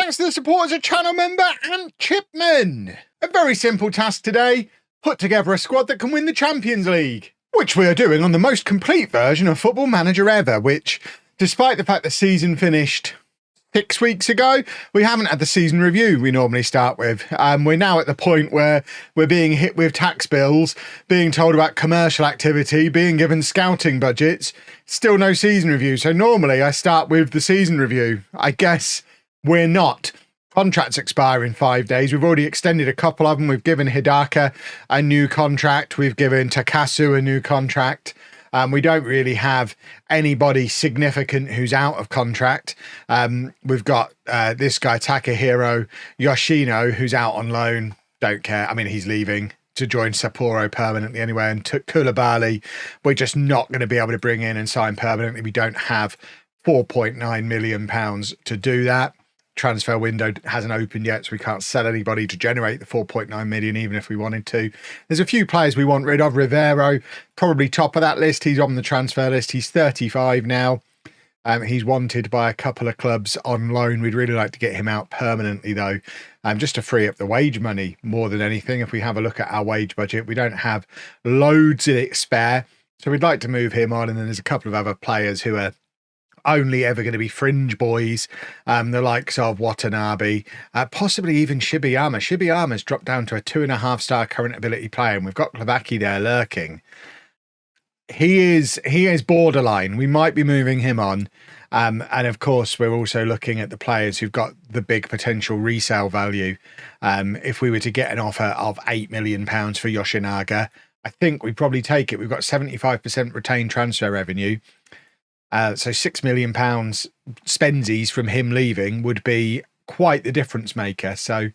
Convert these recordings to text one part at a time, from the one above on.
Thanks to the support as a channel member and Chipman. A very simple task today, put together a squad that can win the Champions League, which we are doing on the most complete version of Football Manager ever, which, despite the fact the season finished 6 weeks ago, we haven't had the season review we normally start with. We're now at the point where we're being hit with tax bills, being told about commercial activity, being given scouting budgets, still no season review. So normally I start with the season review. I guess we're not. Contracts expire in 5 days. We've already extended a couple of them. We've given Hidaka a new contract. We've given Takasu a new contract. We don't really have anybody significant who's out of contract. We've got this guy, Takahiro Yoshino, who's out on loan. Don't care. I mean, he's leaving to join Sapporo permanently anyway. And Koulibaly, we're just not going to be able to bring in and sign permanently. We don't have £4.9 million to do that. Transfer window hasn't opened yet, so we can't sell anybody to generate the 4.9 million, even if we wanted to. There's a few players we want rid of. Rivero, probably top of that list. He's on the transfer list. He's 35 now. He's wanted by a couple of clubs on loan. We'd really like to get him out permanently, though, just to free up the wage money more than anything. If we have a look at our wage budget, we don't have loads in it spare, so we'd like to move him on. And then there's a couple of other players who are only ever going to be fringe boys, the likes of Watanabe, possibly even Shibayama. Shibayama's dropped down to a 2.5-star current ability player, and we've got Klavaki there lurking. He is borderline. We might be moving him on. And of course, we're also looking at the players who've got the big potential resale value. If we were to get an offer of £8 million for Yoshinaga, I think we'd probably take it. We've got 75% retained transfer revenue. So £6 million spensies from him leaving would be quite the difference maker. So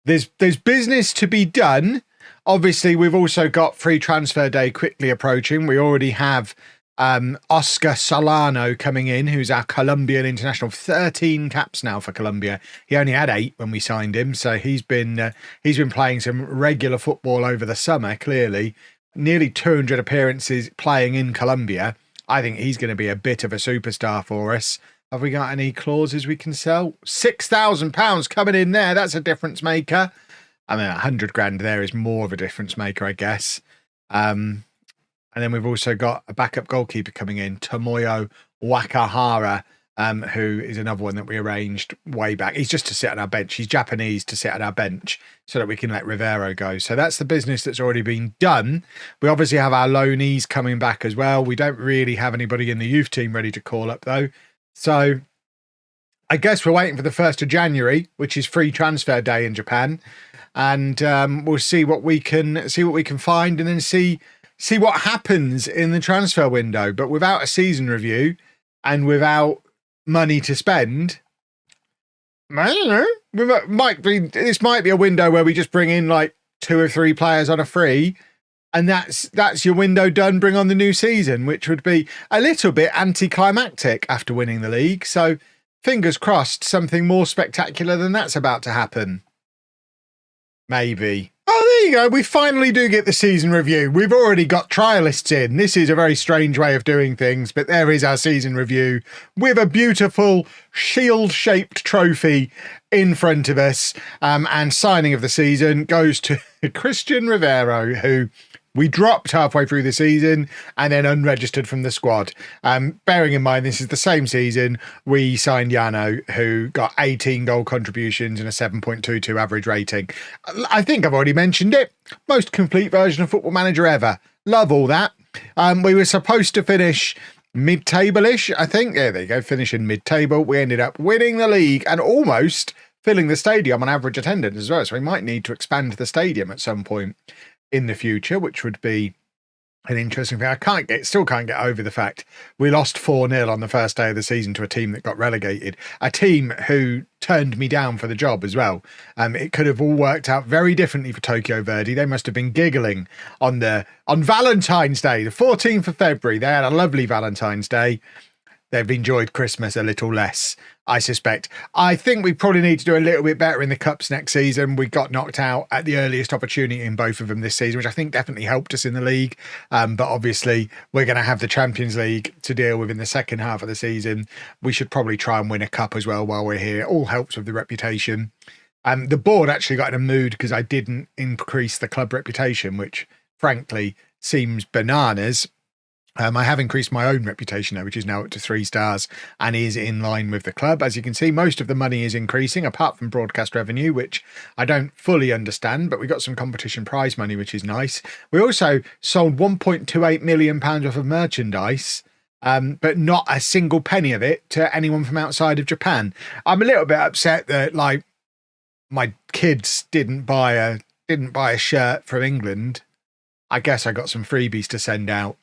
there's business to be done. Obviously, we've also got free transfer day quickly approaching. We already have Oscar Solano coming in, who's our Colombian international. 13 caps now for Colombia. He only had 8 when we signed him, so he's been playing some regular football over the summer. Clearly, nearly 200 appearances playing in Colombia. I think he's going to be a bit of a superstar for us. Have we got any clauses we can sell? £6,000 coming in there. That's a difference maker. I mean, 100 grand there is more of a difference maker, I guess. And then we've also got a backup goalkeeper coming in, Tomoyo Wakahara, who is another one that we arranged way back. He's just to sit on our bench. He's Japanese to sit on our bench so that we can let Rivero go. So that's the business that's already been done. We obviously have our loanees coming back as well. We don't really have anybody in the youth team ready to call up, though. So I guess we're waiting for the 1st of January, which is free transfer day in Japan. And we'll see what we can find, and then see what happens in the transfer window. But without a season review and without money to spend, I don't know, this might be a window where we just bring in like 2 or 3 players on a free, and that's your window done. Bring on the new season, which would be a little bit anticlimactic after winning the league. So fingers crossed something more spectacular than that's about to happen. Maybe. Oh, there you go. We finally do get the season review. We've already got trialists in. This is a very strange way of doing things, but there is our season review with a beautiful shield-shaped trophy in front of us. And signing of the season goes to Christian Rivero, who we dropped halfway through the season and then unregistered from the squad. Bearing in mind, this is the same season we signed Yano, who got 18 goal contributions and a 7.22 average rating. I think I've already mentioned it. Most complete version of Football Manager ever. Love all that. We were supposed to finish mid-table-ish, I think. Yeah, there you go, finishing mid-table. We ended up winning the league and almost filling the stadium on average attendance as well. So we might need to expand the stadium at some point in the future, which would be an interesting thing. Still can't get over the fact we lost 4-0 on the first day of the season to a team that got relegated, a team who turned me down for the job as well. It could have all worked out very differently for Tokyo Verdy. They must have been giggling on Valentine's Day, the 14th of February. They had a lovely Valentine's Day. they've enjoyed Christmas a little less, I suspect. I think we probably need to do a little bit better in the Cups next season. We got knocked out at the earliest opportunity in both of them this season, which I think definitely helped us in the league. But obviously, we're going to have the Champions League to deal with in the second half of the season. We should probably try and win a cup as well while we're here. It all helps with the reputation. The board actually got in a mood because I didn't increase the club reputation, which frankly seems bananas. I have increased my own reputation though, which is now up to 3 stars and is in line with the club. As you can see, most of the money is increasing apart from broadcast revenue, which I don't fully understand, but we got some competition prize money, which is nice. We also sold £1.28 million worth of merchandise, but not a single penny of it to anyone from outside of Japan. I'm a little bit upset that like my kids didn't buy a shirt from England. I guess I got some freebies to send out.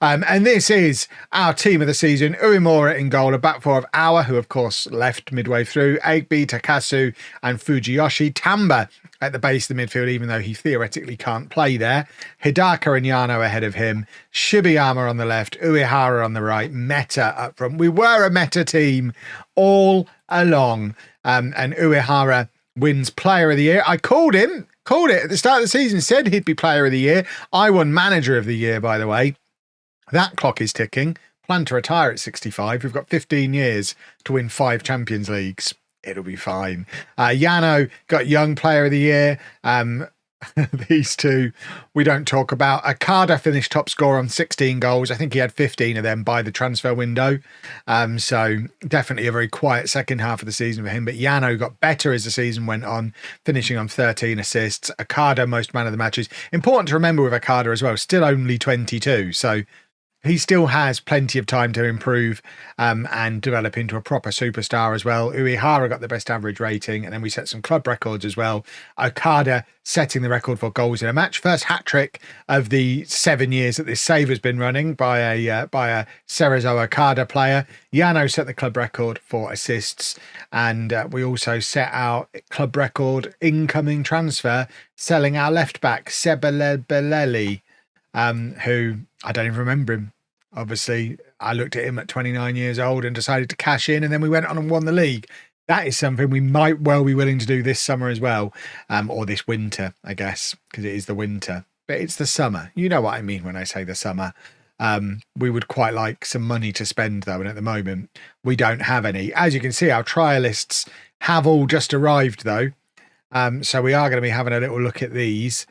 And this is our team of the season. Uemura in goal, a back four of Awa, who of course left midway through, Egbe, Takasu and Fujiyoshi. Tamba at the base of the midfield, even though he theoretically can't play there. Hidaka and Yano ahead of him. Shibiyama on the left, Uehara on the right, Meta up front. We were a Meta team all along. And Uehara wins Player of the Year. I called it at the start of the season, said he'd be Player of the Year. I won Manager of the Year, by the way. That clock is ticking. Plan to retire at 65. We've got 15 years to win 5 Champions Leagues. It'll be fine. Yano got Young Player of the Year. These two we don't talk about. Akada finished top scorer on 16 goals. I think he had 15 of them by the transfer window. So definitely a very quiet second half of the season for him. But Yano got better as the season went on, finishing on 13 assists. Akada, most man of the matches. Important to remember with Akada as well, still only 22. So he still has plenty of time to improve and develop into a proper superstar as well. Uehara got the best average rating, and then we set some club records as well. Okada setting the record for goals in a match. First hat-trick of the 7 years that this save has been running by a Cerezo Osaka player. Yano set the club record for assists, and we also set our club record incoming transfer, selling our left-back, Sebelebeleli, who I don't even remember him. Obviously, I looked at him at 29 years old and decided to cash in, and then we went on and won the league. That is something we might well be willing to do this summer as well, or this winter, I guess, because it is the winter. But it's the summer. You know what I mean when I say the summer. We would quite like some money to spend, though, and at the moment, we don't have any. As you can see, our trialists have all just arrived, though. So we are going to be having a little look at these.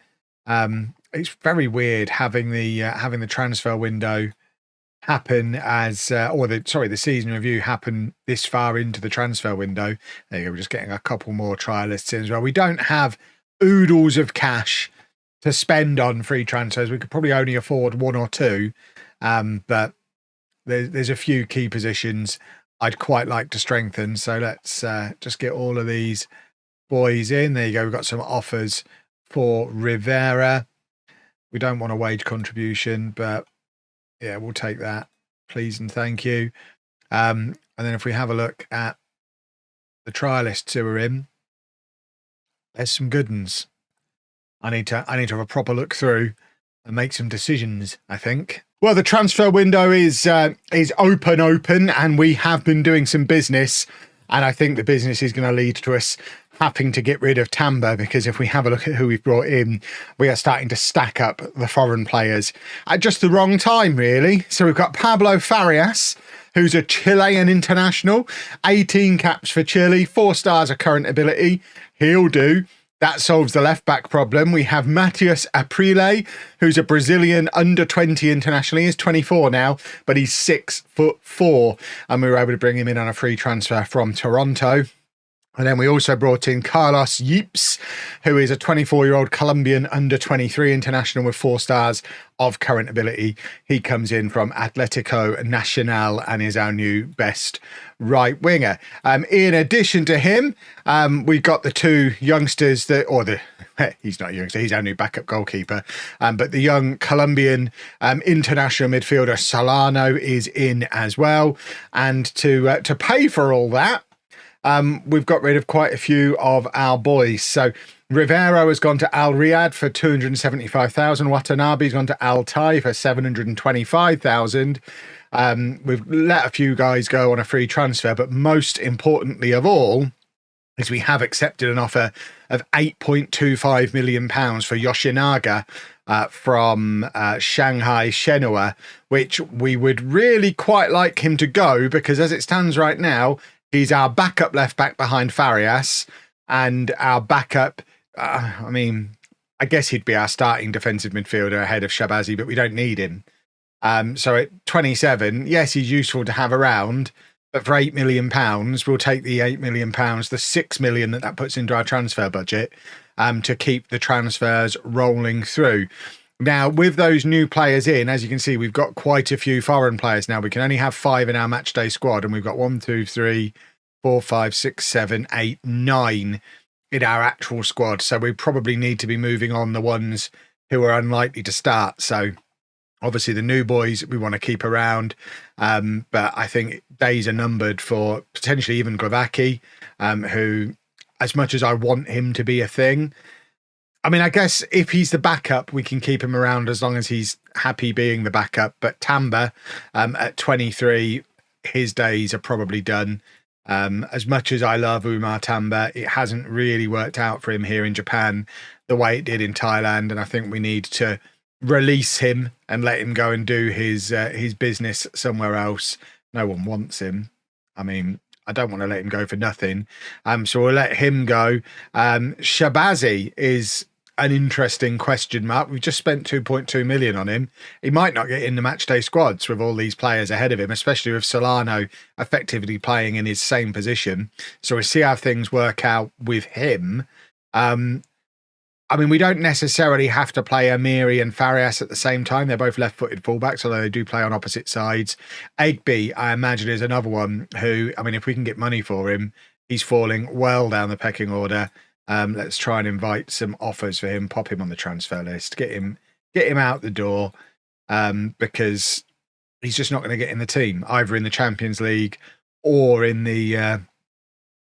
It's very weird having the transfer window happen as the season review happen this far into the transfer window. There you go. We're just getting a couple more trialists in as well. We don't have oodles of cash to spend on free transfers. We could probably only afford 1 or 2, but there's a few key positions I'd quite like to strengthen. So let's just get all of these boys in. There you go. We've got some offers for Rivera. We don't want a wage contribution, but yeah, we'll take that, please and thank you. And then if we have a look at the trialists who are in, there's some good ones. I need to have a proper look through and make some decisions, I think. Well, the transfer window is open, and we have been doing some business, and I think the business is going to lead to us having to get rid of Tamba, because if we have a look at who we've brought in, we are starting to stack up the foreign players at just the wrong time, really. So we've got Pablo Farias, who's a Chilean international, 18 caps for Chile, 4 stars of current ability. He'll do. That solves the left-back problem. We have Matias Aprile, who's a Brazilian under-20 international. He is 24 now, but he's 6'4", and we were able to bring him in on a free transfer from Toronto. And then we also brought in Carlos Yeeps, who is a 24-year-old Colombian under-23 international with 4 stars of current ability. He comes in from Atletico Nacional and is our new best right winger. In addition to him, we've got the 2 youngsters he's not a youngster, he's our new backup goalkeeper. But the young Colombian international midfielder Solano is in as well. And to pay for all that, we've got rid of quite a few of our boys. So Rivero has gone to Al Riyadh for 275,000. Watanabe's gone to Al Tai for 725,000. We've let a few guys go on a free transfer, but most importantly of all is we have accepted an offer of £8.25 million for Yoshinaga from Shanghai Shenhua, which we would really quite like him to go, because as it stands right now, he's our backup left back behind Farias, and our backup, I mean, I guess he'd be our starting defensive midfielder ahead of Shabazi, but we don't need him. So at 27, yes, he's useful to have around, but for £8 million, we'll take the £8 million, the £6 million that puts into our transfer budget, to keep the transfers rolling through. Now, with those new players in, as you can see, we've got quite a few foreign players now. We can only have 5 in our matchday squad, and we've got 1, 2, 3, 4, 5, 6, 7, 8, 9 in our actual squad. So we probably need to be moving on the ones who are unlikely to start. So obviously the new boys we want to keep around, but I think days are numbered for potentially even Glavaki, who, as much as I want him to be a thing, I mean, I guess if he's the backup, we can keep him around as long as he's happy being the backup. But Tamba, at 23, his days are probably done. As much as I love Umar Tamba, it hasn't really worked out for him here in Japan the way it did in Thailand, and I think we need to release him and let him go and do his business somewhere else. No one wants him. I mean, I don't want to let him go for nothing. So we'll let him go. Shabazi is an interesting question mark. We've just spent 2.2 million on him. He might not get in the matchday squads with all these players ahead of him, especially with Solano effectively playing in his same position. So we'll see how things work out with him. I mean, we don't necessarily have to play Amiri and Farias at the same time. They're both left-footed fullbacks, although they do play on opposite sides. Egby, I imagine, is another one who, I mean, if we can get money for him, he's falling well down the pecking order. Let's try and invite some offers for him, pop him on the transfer list, get him out the door, because he's just not going to get in the team, either in the Champions League or in the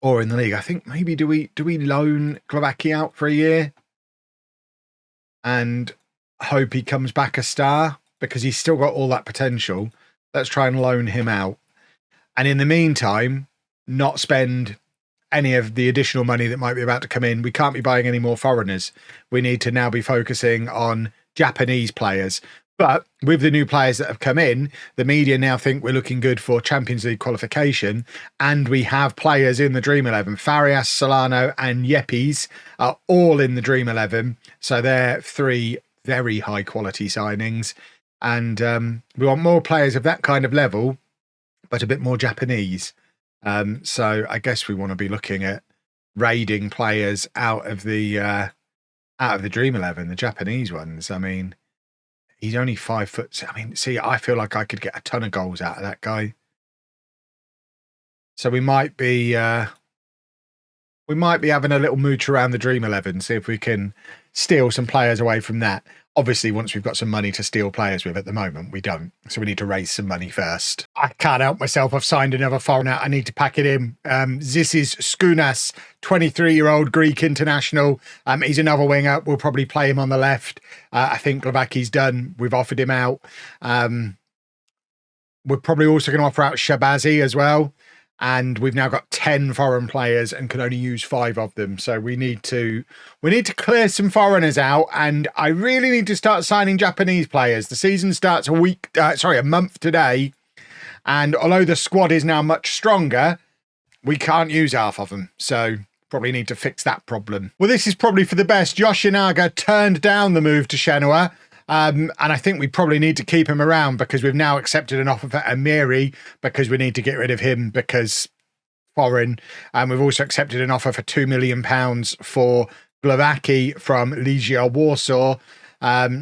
league. I think maybe do we loan Glavaki out for a year and hope he comes back a star, because he's still got all that potential. Let's try and loan him out. And in the meantime, not spend any of the additional money that might be about to come in. We can't be buying any more foreigners. We need to now be focusing on Japanese players. But with the new players that have come in, the media now think we're looking good for Champions League qualification. And we have players in the Dream 11. Farias, Solano and Yepes are all in the Dream 11. So they're 3 very high quality signings. And we want more players of that kind of level, but a bit more Japanese. So I guess we want to be looking at raiding players out of the Dream 11, the Japanese ones. I mean, he's only 5 foot. I mean, see, I feel like I could get a ton of goals out of that guy. So we might be having a little mooch around the Dream 11, see if we can steal some players away from that. Obviously, once we've got some money to steal players with, at the moment, we don't. So we need to raise some money first. I can't help myself. I've signed another foreigner. I need to pack it in. This is Skounas, 23-year-old Greek international. He's another winger. We'll probably play him on the left. I think Glavaki's done. We've offered him out. We're probably also going to offer out Shabazi as well. And we've now got 10 foreign players and can only use 5 of them. So we need to clear some foreigners out, and I really need to start signing Japanese players. The season starts a month today, and although the squad is now much stronger, we can't use half of them. So probably need to fix that problem. Well, this is probably for the best. Yoshinaga turned down the move to Shenhua. And I think we probably need to keep him around, because we've now accepted an offer for Amiri, because we need to get rid of him because foreign. And we've also accepted an offer for £2 million for Glavaki from Legia Warsaw.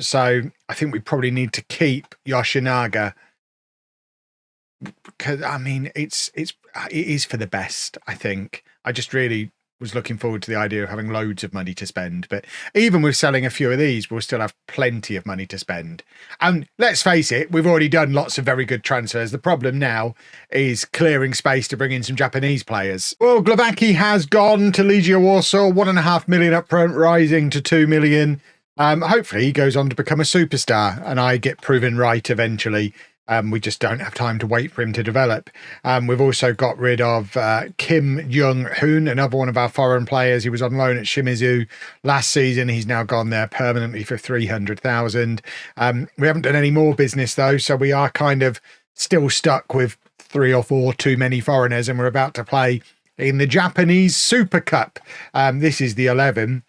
So I think we probably need to keep Yoshinaga, because I mean, it is for the best. I think I just really was looking forward to the idea of having loads of money to spend. But even with selling a few of these, we'll still have plenty of money to spend. And let's face it, we've already done lots of very good transfers. The problem now is clearing space to bring in some Japanese players. Well, Glavaki has gone to Legia Warsaw, 1.5 million up front, rising to 2 million. Hopefully he goes on to become a superstar and I get proven right eventually. We just don't have time to wait for him to develop. We've also got rid of Kim Jung-hoon, another one of our foreign players. He was on loan at Shimizu last season. He's now gone there permanently for 300,000. We haven't done any more business though, so we are kind of still stuck with 3 or 4 too many foreigners, and we're about to play in the Japanese Super Cup. This is the 11.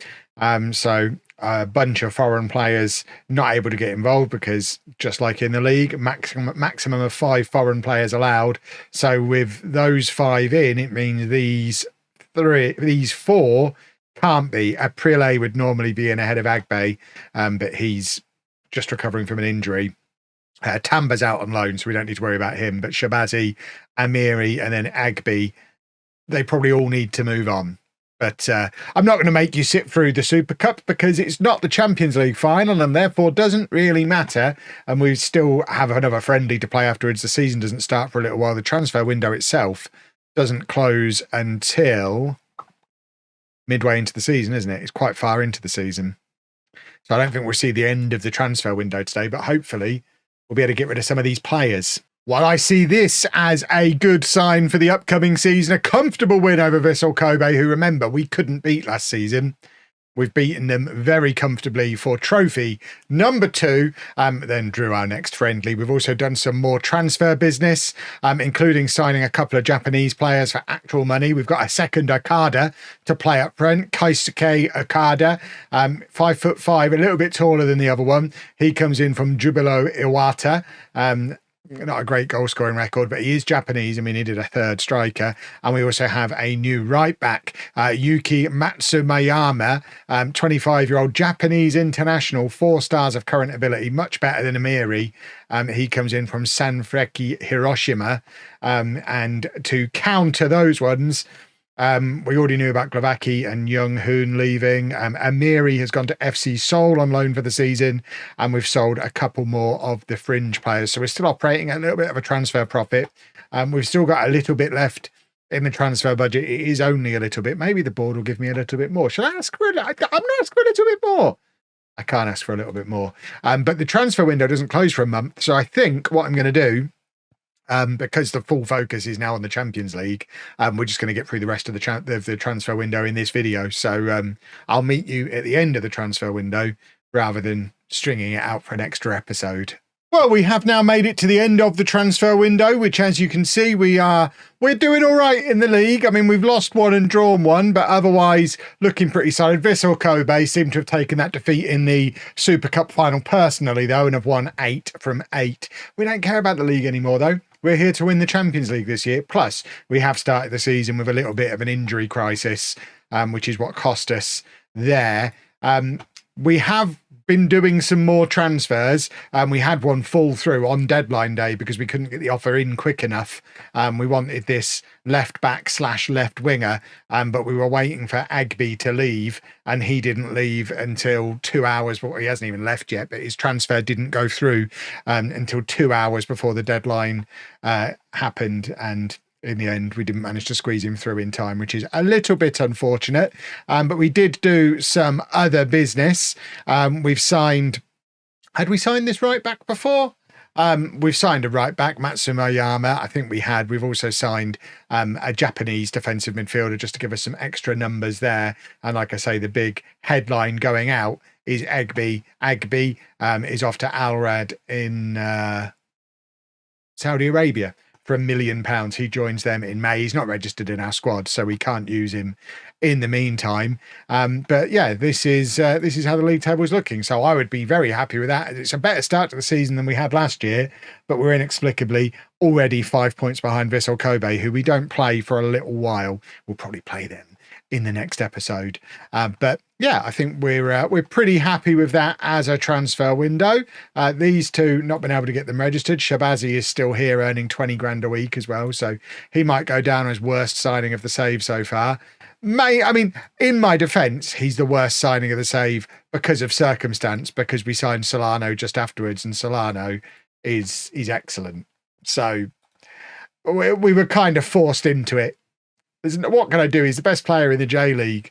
So a bunch of foreign players not able to get involved because, just like in the league, maximum of 5 foreign players allowed. So with those 5 in, it means these 4 can't be. Aprile would normally be in ahead of Agbe, but he's just recovering from an injury. Tamba's out on loan, so we don't need to worry about him. But Shabazi, Amiri, and then Agbe, they probably all need to move on. But I'm not going to make you sit through the Super Cup because it's not the Champions League final and therefore doesn't really matter. And we still have another friendly to play afterwards. The season doesn't start for a little while. The transfer window itself doesn't close until midway into the season, isn't it? It's quite far into the season. So I don't think we'll see the end of the transfer window today, but hopefully we'll be able to get rid of some of these players. While I see this as a good sign for the upcoming season, a comfortable win over Vissel Kobe, who, remember, we couldn't beat last season. We've beaten them very comfortably for trophy number 2, then drew our next friendly. We've also done some more transfer business, including signing a couple of Japanese players for actual money. We've got a second Okada to play up front, Kaisuke Okada, 5'5", a little bit taller than the other one. He comes in from Jubilo Iwata. Not a great goal scoring record, but he is Japanese and we needed a third striker. And we also have a new right back, Yuki Matsumayama, 25-year-old Japanese international, 4 stars of current ability, much better than Amiri. He comes in from Sanfrecce Hiroshima. And to counter those ones, we already knew about Glavaki and Jung-hoon leaving. Amiri has gone to FC Seoul on loan for the season, and we've sold a couple more of the fringe players. So we're still operating at a little bit of a transfer profit. We've still got a little bit left in the transfer budget. It is only a little bit. Maybe the board will give me a little bit more. Should I ask for it? I'm not asking for a little bit more. I can't ask for a little bit more. But the transfer window doesn't close for a month. So I think what I'm going to do, because the full focus is now on the Champions League, we're just going to get through the rest of the transfer window in this video. So I'll meet you at the end of the transfer window rather than stringing it out for an extra episode. Well, we have now made it to the end of the transfer window, which, as you can see, we're doing all right in the league. I mean, we've lost 1 and drawn 1, but otherwise looking pretty solid. Vissel Kobe seem to have taken that defeat in the Super Cup final personally, though, and have won 8 from 8. We don't care about the league anymore, though. We're here to win the Champions League this year. Plus, we have started the season with a little bit of an injury crisis, which is what cost us there. We have been doing some more transfers. We had one fall through on deadline day because we couldn't get the offer in quick enough. We wanted this left back / left winger, but we were waiting for Agbe to leave, and he didn't leave until 2 hours. Well, he hasn't even left yet, but his transfer didn't go through until 2 hours before the deadline happened. And in the end, we didn't manage to squeeze him through in time, which is a little bit unfortunate. But we did do some other business. We've signed... Had we signed this right back before? We've signed a right back, Matsumayama. I think we had. We've also signed a Japanese defensive midfielder just to give us some extra numbers there. And like I say, the big headline going out is Agbe. Agbe is off to Al Rad in Saudi Arabia for £1 million. He joins them in May. He's not registered in our squad, so we can't use him in the meantime. But yeah, this is how the league table is looking. So I would be very happy with that. It's a better start to the season than we had last year, but we're inexplicably already 5 points behind Vissel Kobe, who we don't play for a little while. We'll probably play them in the next episode. But yeah, I think we're pretty happy with that as a transfer window. These two, not been able to get them registered. Shabazi is still here earning 20 grand a week as well. So he might go down as worst signing of the save so far. I mean, in my defence, he's the worst signing of the save because of circumstance, because we signed Solano just afterwards, and Solano is excellent. So we were kind of forced into it. What can I do? He's the best player in the J League.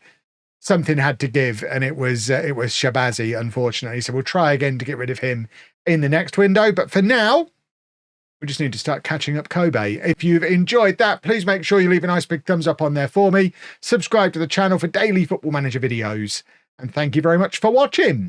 Something had to give, and it was Shabazi, unfortunately. So we'll try again to get rid of him in the next window. But for now, We just need to start catching up Kobe. If you've enjoyed that, please make sure you leave a nice big thumbs up on there for me. Subscribe to the channel for daily Football Manager videos. And thank you very much for watching.